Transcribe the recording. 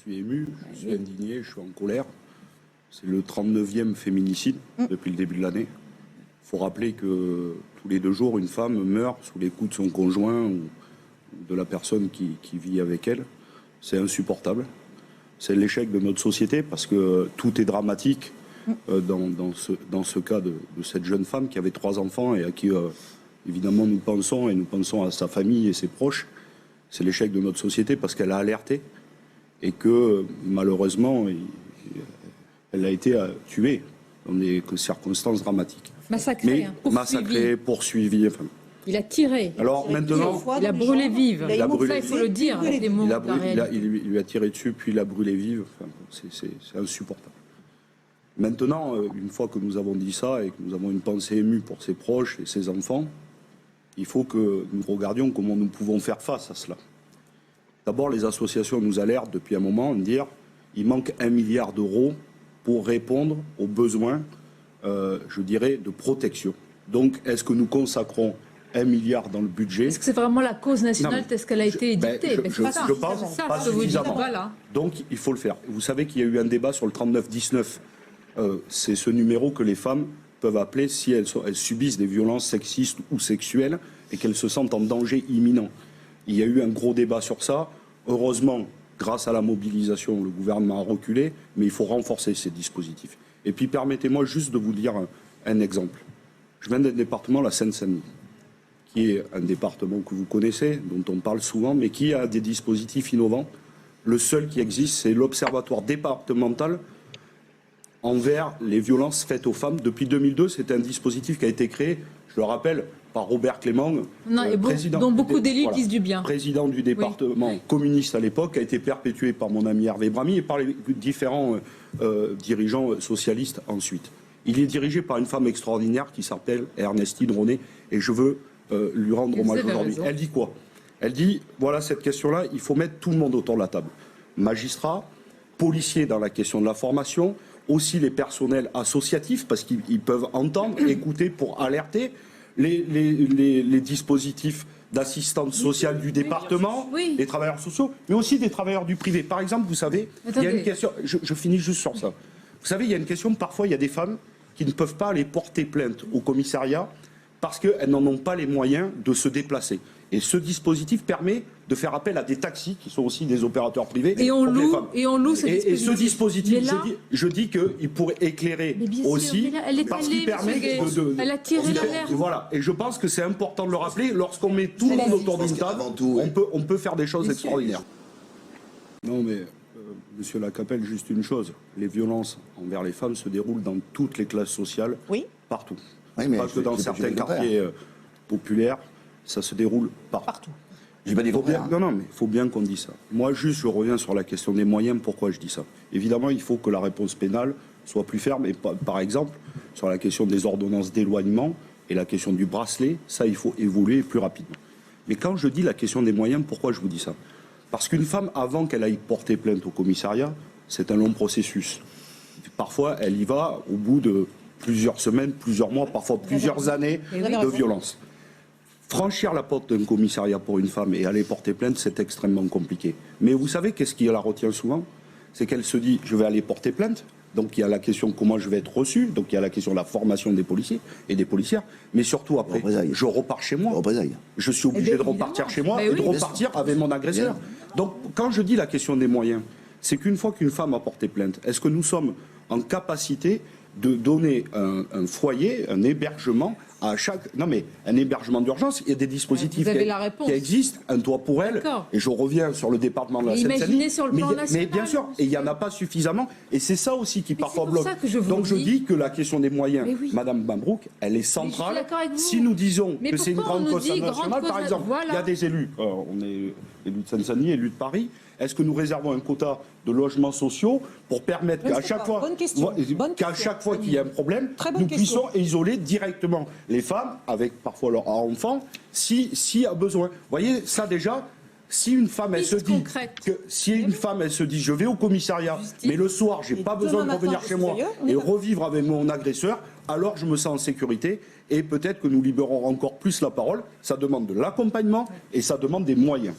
suis ému, je suis indigné, je suis en colère. C'est le 39e féminicide depuis le début de l'année. Il faut rappeler que tous les 2 jours, une femme meurt sous les coups de son conjoint ou de la personne qui vit avec elle. C'est insupportable. C'est l'échec de notre société parce que tout est dramatique dans ce cas de cette jeune femme qui avait 3 enfants et à qui, évidemment, nous pensons à sa famille et ses proches. C'est l'échec de notre société parce qu'elle a alerté et que, malheureusement, elle a été tuée dans des circonstances dramatiques. Massacrée, poursuivie. Enfin. Il a tiré. Alors maintenant, il a brûlé vive. Il faut le dire. Avec les mots il lui a tiré dessus, puis il a brûlé vive. Enfin, c'est insupportable. Maintenant, une fois que nous avons dit ça et que nous avons une pensée émue pour ses proches et ses enfants, il faut que nous regardions comment nous pouvons faire face à cela. D'abord, les associations nous alertent depuis un moment, dire qu'il manque 1 milliard d'euros pour répondre aux besoins, je dirais, de protection. Donc, est-ce que nous consacrons 1 milliard dans le budget? Est-ce que c'est vraiment la cause nationale telle qu'elle a été éditée? Je pense pas suffisamment. Voilà. Donc, il faut le faire. Vous savez qu'il y a eu un débat sur le 39-19. C'est ce numéro que les femmes peuvent appeler si elles subissent des violences sexistes ou sexuelles et qu'elles se sentent en danger imminent. Il y a eu un gros débat sur ça. Heureusement, grâce à la mobilisation, le gouvernement a reculé, mais il faut renforcer ces dispositifs. Et puis, permettez-moi juste de vous dire un exemple. Je viens d'un département, la Seine-Saint-Denis, qui est un département que vous connaissez, dont on parle souvent, mais qui a des dispositifs innovants. Le seul qui existe, c'est l'Observatoire départemental envers les violences faites aux femmes. Depuis 2002, c'est un dispositif qui a été créé, je le rappelle, par Robert Clément, dont beaucoup d'élus disent du bien. Président du département communiste à l'époque, a été perpétué par mon ami Hervé Bramy et par les différents dirigeants socialistes ensuite. Il est dirigé par une femme extraordinaire qui s'appelle Ernestine Ronay et je veux lui rendre hommage aujourd'hui. Elle dit quoi? Elle dit, voilà, cette question-là, il faut mettre tout le monde autour de la table. Magistrats, policiers dans la question de la formation, aussi les personnels associatifs, parce qu'ils peuvent entendre, écouter pour alerter, les dispositifs d'assistance sociale du département, les travailleurs sociaux, mais aussi des travailleurs du privé. Par exemple, vous savez, il y a une question, je finis juste sur ça. Vous savez, il y a une question, parfois il y a des femmes qui ne peuvent pas aller porter plainte au commissariat parce qu'elles n'en ont pas les moyens de se déplacer. Et ce dispositif permet de faire appel à des taxis qui sont aussi des opérateurs privés. Et on loue ce dispositif. Et ce dispositif, je dis qu'il pourrait éclairer aussi, parce qu'il permet elle a tiré l'alerte. Voilà. Et je pense que c'est important de le rappeler. Lorsqu'on met tout le monde autour d'une table, on peut faire des choses extraordinaires. Non, mais Monsieur Lacapelle, juste une chose. Les violences envers les femmes se déroulent dans toutes les classes sociales, partout. Oui, pas que dans certains quartiers populaires. Ça se déroule partout. J'ai pas dit non, mais il faut bien qu'on dise ça. Moi, juste, je reviens sur la question des moyens. Pourquoi je dis ça? Évidemment, il faut que la réponse pénale soit plus ferme. Et par exemple, sur la question des ordonnances d'éloignement et la question du bracelet, ça, il faut évoluer plus rapidement. Mais quand je dis la question des moyens, pourquoi je vous dis ça? Parce qu'une femme, avant qu'elle aille porter plainte au commissariat, c'est un long processus. Parfois, elle y va au bout de plusieurs semaines, plusieurs mois, parfois plusieurs années de violence. Franchir la porte d'un commissariat pour une femme et aller porter plainte, c'est extrêmement compliqué. Mais vous savez qu'est-ce qui la retient souvent? C'est qu'elle se dit, je vais aller porter plainte. Donc il y a la question comment je vais être reçu. Donc il y a la question de la formation des policiers et des policières. Mais surtout après, je repars chez moi. Je suis obligé de repartir chez moi et de repartir avec mon agresseur. Donc quand je dis la question des moyens, c'est qu'une fois qu'une femme a porté plainte, est-ce que nous sommes en capacité de donner un foyer, un hébergement à chaque... Non mais un hébergement d'urgence, il y a des dispositifs qui existent, un toit pour elle, et je reviens sur le département de la Seine-Saint-Denis, mais bien sûr, et il n'y en a pas suffisamment, et c'est ça aussi qui parfois bloque. Donc je dis que la question des moyens, Madame Mabrouk, elle est centrale. Si nous disons que c'est une grande cause nationale, par exemple, il y a des élus, on est élus de Seine-Saint-Denis, élus de Paris, est-ce que nous réservons un quota de logements sociaux pour permettre qu'à chaque fois qu'il y a un problème, nous puissions isoler directement les femmes, avec parfois leurs enfants, s'il y a besoin. Vous voyez, ça déjà, si une femme, elle se dit, je vais au commissariat, mais le soir, j'ai pas besoin de revenir chez moi et revivre avec mon agresseur, alors je me sens en sécurité et peut-être que nous libérerons encore plus la parole. Ça demande de l'accompagnement et ça demande des moyens.